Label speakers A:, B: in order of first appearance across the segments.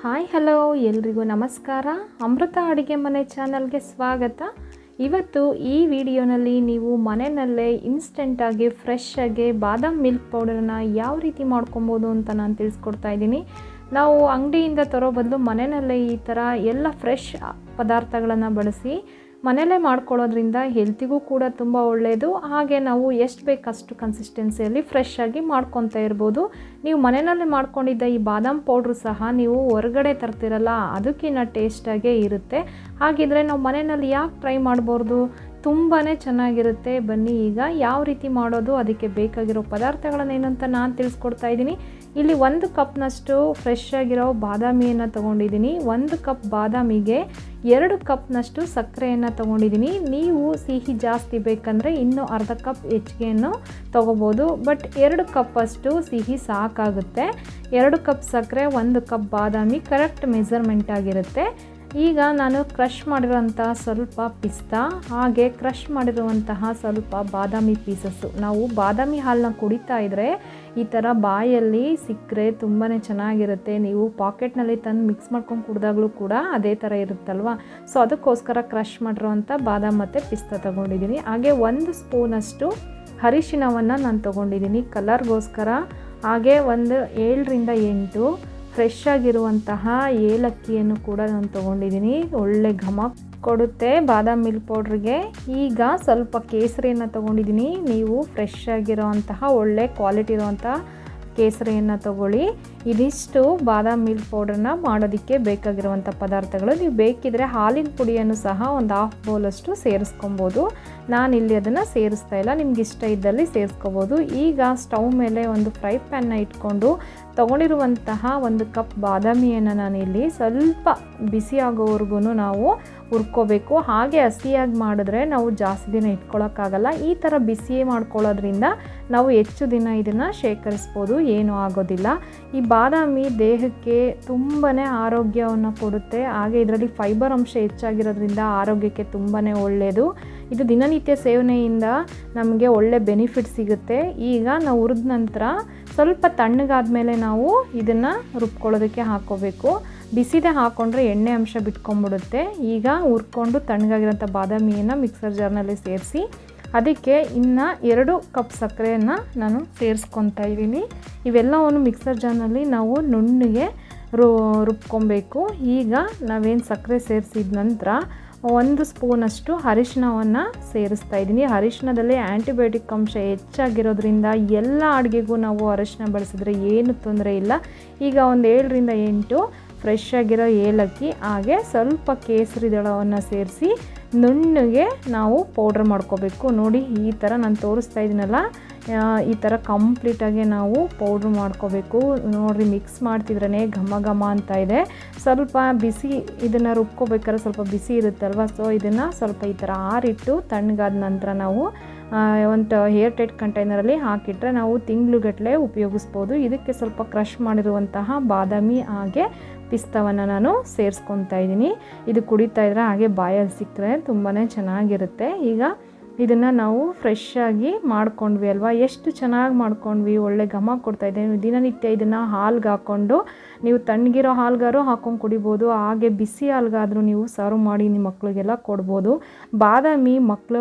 A: Hi hello ಎಲ್ರಿಗೂ ನಮಸ್ಕಾರ. ಅಮೃತ ಅಡುಗೆ ಮನೆ ಚಾನಲ್ಗೆ ಸ್ವಾಗತ. ಇವತ್ತು ಈ ವಿಡಿಯೋನಲ್ಲಿ ನೀವು ಮನೆಯಲ್ಲೇ ಇನ್ಸ್ಟೆಂಟಾಗಿ ಫ್ರೆಶ್ಶಾಗಿ ಬಾದಾಮ್ ಮಿಲ್ಕ್ ಪೌಡರನ್ನ ಯಾವ ರೀತಿ ಮಾಡ್ಕೊಬೋದು ಅಂತ ನಾನು ತಿಳಿಸ್ಕೊಡ್ತಾ ಇದ್ದೀನಿ. ನಾವು ಅಂಗಡಿಯಿಂದ ತರೋ ಬದಲು ಮನೆಯಲ್ಲೇ ಈ ಥರ ಎಲ್ಲ ಫ್ರೆಶ್ ಪದಾರ್ಥಗಳನ್ನು ಬಳಸಿ ಮನೆಯಲ್ಲೇ ಮಾಡ್ಕೊಳ್ಳೋದ್ರಿಂದ ಹೆಲ್ತಿಗೂ ಕೂಡ ತುಂಬ ಒಳ್ಳೆಯದು. ಹಾಗೆ ನಾವು ಎಷ್ಟು ಬೇಕು ಅಷ್ಟು ಕನ್ಸಿಸ್ಟೆನ್ಸಿಯಲ್ಲಿ ಫ್ರೆಶ್ಶಾಗಿ ಮಾಡ್ಕೊತಾ ಇರ್ಬೋದು. ನೀವು ಮನೆಯಲ್ಲೇ ಮಾಡ್ಕೊಂಡಿದ್ದ ಈ ಬಾದಾಮ್ ಪೌಡ್ರು ಸಹ ನೀವು ಹೊರಗಡೆ ತರ್ತಿರಲ್ಲ, ಅದಕ್ಕಿಂತ ಟೇಸ್ಟಾಗೇ ಇರುತ್ತೆ. ಹಾಗಿದ್ರೆ ನಾವು ಮನೆಯಲ್ಲಿ ಯಾಕೆ ಟ್ರೈ ಮಾಡ್ಬೋದು, ತುಂಬಾ ಚೆನ್ನಾಗಿರುತ್ತೆ. ಬನ್ನಿ ಈಗ ಯಾವ ರೀತಿ ಮಾಡೋದು, ಅದಕ್ಕೆ ಬೇಕಾಗಿರೋ ಪದಾರ್ಥಗಳನ್ನೇನು ಅಂತ ನಾನು ತಿಳಿಸ್ಕೊಡ್ತಾ ಇದ್ದೀನಿ. ಇಲ್ಲಿ 1 ಕಪ್ನಷ್ಟು ಫ್ರೆಶ್ ಆಗಿರೋ ಬಾದಾಮಿಯನ್ನು ತೊಗೊಂಡಿದ್ದೀನಿ. 1 ಕಪ್ ಬಾದಾಮಿಗೆ 2 ಕಪ್ನಷ್ಟು ಸಕ್ಕರೆಯನ್ನು ತೊಗೊಂಡಿದ್ದೀನಿ. ನೀವು ಸಿಹಿ ಜಾಸ್ತಿ ಬೇಕಂದರೆ ಇನ್ನೂ ಅರ್ಧ ಕಪ್ ಹೆಚ್ಚಿಗೆಯನ್ನು ತೊಗೋಬೋದು, ಬಟ್ 2 ಕಪ್ಪಷ್ಟು ಸಿಹಿ ಸಾಕಾಗುತ್ತೆ. 2 ಕಪ್ ಸಕ್ಕರೆ, 1 ಕಪ್ ಬಾದಾಮಿ ಕರೆಕ್ಟ್ ಮೆಜರ್ಮೆಂಟ್ ಆಗಿರುತ್ತೆ. ಈಗ ನಾನು ಕ್ರಷ್ ಮಾಡಿರುವಂತಹ ಸ್ವಲ್ಪ ಪಿಸ್ತಾ, ಹಾಗೆ ಕ್ರಷ್ ಮಾಡಿರುವಂತಹ ಸ್ವಲ್ಪ ಬಾದಾಮಿ ಪೀಸಸ್ಸು. ನಾವು ಬಾದಾಮಿ ಹಾಲನ್ನ ಕುಡಿತಾ ಇದ್ದರೆ ಈ ಥರ ಬಾಯಲ್ಲಿ ಸಿಕ್ಕರೆ ತುಂಬಾ ಚೆನ್ನಾಗಿರುತ್ತೆ. ನೀವು ಪಾಕೆಟ್ನಲ್ಲಿ ತಂದು ಮಿಕ್ಸ್ ಮಾಡ್ಕೊಂಡು ಕುಡಿದಾಗಲೂ ಕೂಡ ಅದೇ ಥರ ಇರುತ್ತಲ್ವ. ಸೊ ಅದಕ್ಕೋಸ್ಕರ ಕ್ರಷ್ ಮಾಡಿರುವಂಥ ಬಾದಾಮ್ ಮತ್ತು ಪಿಸ್ತಾ ತೊಗೊಂಡಿದ್ದೀನಿ. ಹಾಗೆ 1 ಸ್ಪೂನಷ್ಟು ಅರಿಶಿಣವನ್ನು ನಾನು ತೊಗೊಂಡಿದ್ದೀನಿ ಕಲರ್ಗೋಸ್ಕರ. ಹಾಗೆ 7 ರಿಂದ 8 ಫ್ರೆಶ್ ಆಗಿರುವಂತಹ ಏಲಕ್ಕಿಯನ್ನು ಕೂಡ ನಾನು ತೊಗೊಂಡಿದ್ದೀನಿ. ಒಳ್ಳೆ ಘಮ ಕೊಡುತ್ತೆ ಬಾದಾಮ್ ಮಿಲ್ಕ್ ಪೌಡ್ರಿಗೆ. ಈಗ ಸ್ವಲ್ಪ ಕೇಸರಿಯನ್ನು ತೊಗೊಂಡಿದ್ದೀನಿ. ನೀವು ಫ್ರೆಶ್ ಆಗಿರೋವಂತಹ ಒಳ್ಳೆ ಕ್ವಾಲಿಟಿ ಇರುವಂಥ ಕೇಸರಿಯನ್ನು ತೊಗೊಳ್ಳಿ. ಇದಿಷ್ಟು ಬಾದಾಮ್ ಮಿಲ್ಕ್ ಪೌಡ್ರನ್ನ ಮಾಡೋದಕ್ಕೆ ಬೇಕಾಗಿರುವಂಥ ಪದಾರ್ಥಗಳು. ನೀವು ಬೇಕಿದ್ರೆ ಹಾಲಿನ ಪುಡಿಯನ್ನು ಸಹ ಒಂದು 1/2 ಬೌಲಷ್ಟು ಸೇರಿಸ್ಕೊಬೋದು. ನಾನಿಲ್ಲಿ ಅದನ್ನು ಸೇರಿಸ್ತಾ ಇಲ್ಲ, ನಿಮ್ಗೆ ಇಷ್ಟ ಇದ್ದಲ್ಲಿ ಸೇರಿಸ್ಕೋಬೋದು. ಈಗ ಸ್ಟವ್ ಮೇಲೆ ಒಂದು ಫ್ರೈ ಪ್ಯಾನ್ನ ಇಟ್ಕೊಂಡು ತೊಗೊಂಡಿರುವಂತಹ 1 ಕಪ್ ಬಾದಾಮಿಯನ್ನು ನಾನಿಲ್ಲಿ ಸ್ವಲ್ಪ ಬಿಸಿ ಆಗೋವರೆಗೂ ನಾವು ಹುರ್ಕೋಬೇಕು. ಹಾಗೆ ಹಸಿಯಾಗಿ ಮಾಡಿದ್ರೆ ನಾವು ಜಾಸ್ತಿ ದಿನ ಇಟ್ಕೊಳ್ಳೋಕ್ಕಾಗಲ್ಲ. ಈ ಥರ ಬಿಸಿಯೇ ಮಾಡ್ಕೊಳ್ಳೋದ್ರಿಂದ ನಾವು ಹೆಚ್ಚು ದಿನ ಇದನ್ನು ಶೇಖರಿಸ್ಬೋದು, ಏನೂ ಆಗೋದಿಲ್ಲ. ಈ ಬಾದಾಮಿ ದೇಹಕ್ಕೆ ತುಂಬಾ ಆರೋಗ್ಯವನ್ನು ಕೊಡುತ್ತೆ. ಹಾಗೆ ಇದರಲ್ಲಿ ಫೈಬರ್ ಅಂಶ ಹೆಚ್ಚಾಗಿರೋದ್ರಿಂದ ಆರೋಗ್ಯಕ್ಕೆ ತುಂಬಾ ಒಳ್ಳೆಯದು. ಇದು ದಿನನಿತ್ಯ ಸೇವನೆಯಿಂದ ನಮಗೆ ಒಳ್ಳೆ ಬೆನಿಫಿಟ್ ಸಿಗುತ್ತೆ. ಈಗ ನಾವು ಹುರಿದ ನಂತರ ಸ್ವಲ್ಪ ತಣ್ಣಗಾದ ಮೇಲೆ ನಾವು ಇದನ್ನು ರುಬ್ಕೊಳ್ಳೋದಕ್ಕೆ ಹಾಕ್ಕೋಬೇಕು. ಬಿಸಿದೆ ಹಾಕ್ಕೊಂಡ್ರೆ ಎಣ್ಣೆ ಅಂಶ ಬಿಟ್ಕೊಂಡ್ಬಿಡುತ್ತೆ. ಈಗ ಹುರ್ಕೊಂಡು ತಣ್ಣಗಾಗಿರೋಂಥ ಬಾದಾಮಿಯನ್ನು ಮಿಕ್ಸರ್ ಜಾರ್ನಲ್ಲಿ ಸೇರಿಸಿ ಅದಕ್ಕೆ ಇನ್ನು 2 ಕಪ್ ಸಕ್ಕರೆಯನ್ನು ನಾನು ಸೇರಿಸ್ಕೊತಾ ಇದ್ದೀನಿ. ಇವೆಲ್ಲವನ್ನು ಮಿಕ್ಸರ್ ಜಾರ್ನಲ್ಲಿ ನಾವು ನುಣ್ಣಗೆ ರುಬ್ಕೊಬೇಕು. ಈಗ ನಾವೇನು ಸಕ್ಕರೆ ಸೇರಿಸಿದ ನಂತರ 1 ಸ್ಪೂನಷ್ಟು ಅರಿಶಿಣವನ್ನು ಸೇರಿಸ್ತಾ ಇದ್ದೀನಿ. ಅರಿಶಿಣದಲ್ಲಿ ಆ್ಯಂಟಿಬಯೋಟಿಕ್ ಅಂಶ ಹೆಚ್ಚಾಗಿರೋದ್ರಿಂದ ಎಲ್ಲ ಅಡುಗೆಗೂ ನಾವು ಅರಿಶಿಣ ಬಳಸಿದ್ರೆ ಏನು ತೊಂದರೆ ಇಲ್ಲ. ಈಗ 7 ರಿಂದ 8 ಫ್ರೆಶ್ ಆಗಿರೋ ಏಲಕ್ಕಿ, ಹಾಗೆ ಸ್ವಲ್ಪ ಕೇಸರಿ ದಳವನ್ನು ಸೇರಿಸಿ ನುಣ್ಣಗೆ ನಾವು ಪೌಡ್ರ್ ಮಾಡ್ಕೋಬೇಕು. ನೋಡಿ ಈ ಥರ ನಾನು ತೋರಿಸ್ತಾ ಇದ್ದೀನಲ್ಲ, ಈ ಥರ ಕಂಪ್ಲೀಟಾಗಿ ನಾವು ಪೌಡ್ರ್ ಮಾಡ್ಕೋಬೇಕು. ನೋಡಿರಿ ಮಿಕ್ಸ್ ಮಾಡ್ತಿದ್ರೇ ಘಮ ಘಮ ಅಂತ ಇದೆ. ಸ್ವಲ್ಪ ಬಿಸಿ ಇದನ್ನು ರುಬ್ಕೋಬೇಕಾದ್ರೆ ಸ್ವಲ್ಪ ಬಿಸಿ ಇರುತ್ತಲ್ವ, ಸೊ ಇದನ್ನು ಸ್ವಲ್ಪ ಈ ಥರ ಆರಿಟ್ಟು ತಣ್ಣಗಾದ ನಂತರ ನಾವು ಒಂದು ಏರ್ ಟೈಟ್ ಕಂಟೈನರಲ್ಲಿ ಹಾಕಿಟ್ರೆ ನಾವು ತಿಂಗಳುಗಟ್ಟಲೆ ಉಪಯೋಗಿಸ್ಬೋದು. ಇದಕ್ಕೆ ಸ್ವಲ್ಪ ಕ್ರಷ್ ಮಾಡಿರುವಂತಹ ಬಾದಾಮಿ ಹಾಗೆ ಪಿಸ್ತಾವನ್ನು ನಾನು ಸೇರಿಸ್ಕೊತಾ ಇದ್ದೀನಿ. ಇದು ಕುಡಿತಾ ಇದ್ರೆ ಹಾಗೆ ಬಾಯಲ್ಲಿ ಸಿಕ್ಕರೆ ತುಂಬಾ ಚೆನ್ನಾಗಿರುತ್ತೆ. ಈಗ ಇದನ್ನು ನಾವು ಫ್ರೆಶ್ಶಾಗಿ ಮಾಡ್ಕೊಂಡ್ವಿ ಅಲ್ವಾ, ಎಷ್ಟು ಚೆನ್ನಾಗಿ ಮಾಡ್ಕೊಂಡ್ವಿ, ಒಳ್ಳೆ ಘಮ ಕೊಡ್ತಾಯಿದೆ. ದಿನನಿತ್ಯ ಇದನ್ನು ಹಾಲ್ಗೆ ಹಾಕ್ಕೊಂಡು ನೀವು ತಣ್ಣಗಿರೋ ಹಾಲ್ಗಾರು ಹಾಕ್ಕೊಂಡು ಕುಡಿಬೋದು. ಹಾಗೆ ಬಿಸಿ ಹಾಲ್ಗಾದರೂ ನೀವು ಸರ್ವ್ ಮಾಡಿ ನಿಮ್ಮ ಮಕ್ಕಳಿಗೆಲ್ಲ ಕೊಡ್ಬೋದು. ಬಾದಾಮಿ ಮಕ್ಕಳು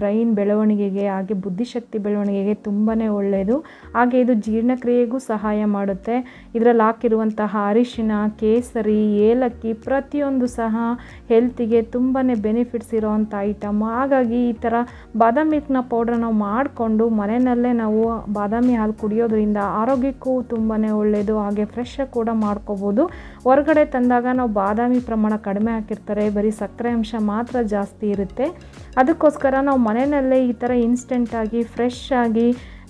A: ಬ್ರೈನ್ ಬೆಳವಣಿಗೆಗೆ ಹಾಗೆ ಬುದ್ಧಿಶಕ್ತಿ ಬೆಳವಣಿಗೆಗೆ ತುಂಬಾ ಒಳ್ಳೆಯದು. ಹಾಗೆ ಇದು ಜೀರ್ಣಕ್ರಿಯೆಗೂ ಸಹಾಯ ಮಾಡುತ್ತೆ. ಇದರಲ್ಲಿ ಹಾಕಿರುವಂತಹ ಅರಿಶಿಣ, ಕೇಸರಿ, ಏಲಕ್ಕಿ ಪ್ರತಿಯೊಂದು ಸಹ ಹೆಲ್ತಿಗೆ ತುಂಬಾ ಬೆನಿಫಿಟ್ಸ್ ಇರೋವಂಥ ಐಟಮ್. ಹಾಗಾಗಿ ಈ ಥರ ಬಾದಾಮ್ ಮಿಲ್ಕ್ನ ಪೌಡ್ರ್ ನಾವು ಮಾಡಿಕೊಂಡು ಮನೆಯಲ್ಲೇ ನಾವು ಬಾದಾಮಿ ಹಾಲು ಕುಡಿಯೋದ್ರಿಂದ ಆರೋಗ್ಯಕ್ಕೂ ತುಂಬಾ ಒಳ್ಳೆಯದು. ಹಾಗೆ ಫ್ರೆಶ್ ಕೂಡ ಮಾಡ್ಕೋಬೋದು. ಹೊರಗಡೆ ತಂದಾಗ ನಾವು ಬಾದಾಮಿ ಪ್ರಮಾಣ ಕಡಿಮೆ ಹಾಕಿರ್ತಾರೆ, ಬರೀ ಸಕ್ಕರೆ ಅಂಶ ಮಾತ್ರ ಜಾಸ್ತಿ ಇರುತ್ತೆ. ಅದಕ್ಕೋಸ್ಕರ ನಾವು ಮನೆಯಲ್ಲೇ ಈ ಥರ ಇನ್ಸ್ಟೆಂಟಾಗಿ ಫ್ರೆಶ್ಶಾಗಿ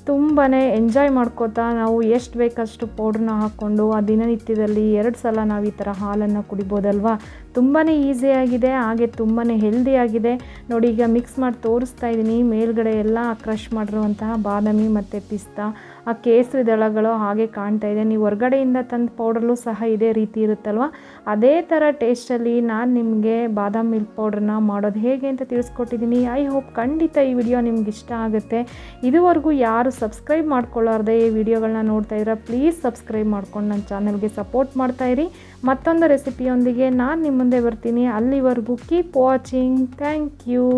A: ತುಂಬಾ ಎಂಜಾಯ್ ಮಾಡ್ಕೋತಾ ನಾವು ಎಷ್ಟು ಬೇಕಷ್ಟು ಪೌಡ್ರನ್ನ ಹಾಕ್ಕೊಂಡು ಆ ದಿನನಿತ್ಯದಲ್ಲಿ 2 ಸಲ ನಾವು ಈ ಥರ ಹಾಲನ್ನು ಕುಡಿಬೋದಲ್ವಾ. ತುಂಬಾ ಈಸಿಯಾಗಿದೆ, ಹಾಗೆ ತುಂಬಾ ಹೆಲ್ದಿಯಾಗಿದೆ. ನೋಡಿ ಈಗ ಮಿಕ್ಸ್ ಮಾಡಿ ತೋರಿಸ್ತಾ ಇದ್ದೀನಿ. ಮೇಲ್ಗಡೆ ಎಲ್ಲ ಕ್ರಷ್ ಮಾಡಿರುವಂತಹ ಬಾದಾಮಿ ಮತ್ತು ಪಿಸ್ತಾ, ಆ ಕೇಸರಿ ದಳಗಳು ಹಾಗೆ ಕಾಣ್ತಾ ಇದೆ. ನೀವು ಹೊರಗಡೆಯಿಂದ ತಂದ ಪೌಡರ್ಲು ಸಹ ಇದೇ ರೀತಿ ಇರುತ್ತಲ್ವ, ಅದೇ ಥರ ಟೇಸ್ಟಲ್ಲಿ ನಾನು ನಿಮಗೆ ಬಾದಾಮ್ ಮಿಲ್ಕ್ ಪೌಡ್ರನ್ನ ಮಾಡೋದು ಹೇಗೆ ಅಂತ ತಿಳಿಸ್ಕೊಟ್ಟಿದ್ದೀನಿ. ಐ ಹೋಪ್ ಖಂಡಿತ ಈ ವಿಡಿಯೋ ನಿಮ್ಗೆ ಇಷ್ಟ ಆಗುತ್ತೆ. ಇದುವರೆಗೂ ಯಾರು ಸಬ್ಸ್ಕ್ರೈಬ್ ಮಾಡ್ಕೊಳ್ಳಾರ್ದೆ ಈ ವಿಡಿಯೋಗಳನ್ನ ನೋಡ್ತಾ ಇದ್ದೀರಾ, ಪ್ಲೀಸ್ ಸಬ್ಸ್ಕ್ರೈಬ್ ಮಾಡ್ಕೊಂಡು ನನ್ನ ಚಾನಲ್ಗೆ ಸಪೋರ್ಟ್ ಮಾಡ್ತಾಯಿರಿ. ಮತ್ತೊಂದು ರೆಸಿಪಿಯೊಂದಿಗೆ ನಾನು ನಿಮ್ಮ ಮುಂದೆ ಬರ್ತೀನಿ. ಅಲ್ಲಿವರೆಗೂ ಕೀಪ್ ವಾಚಿಂಗ್. Thank you.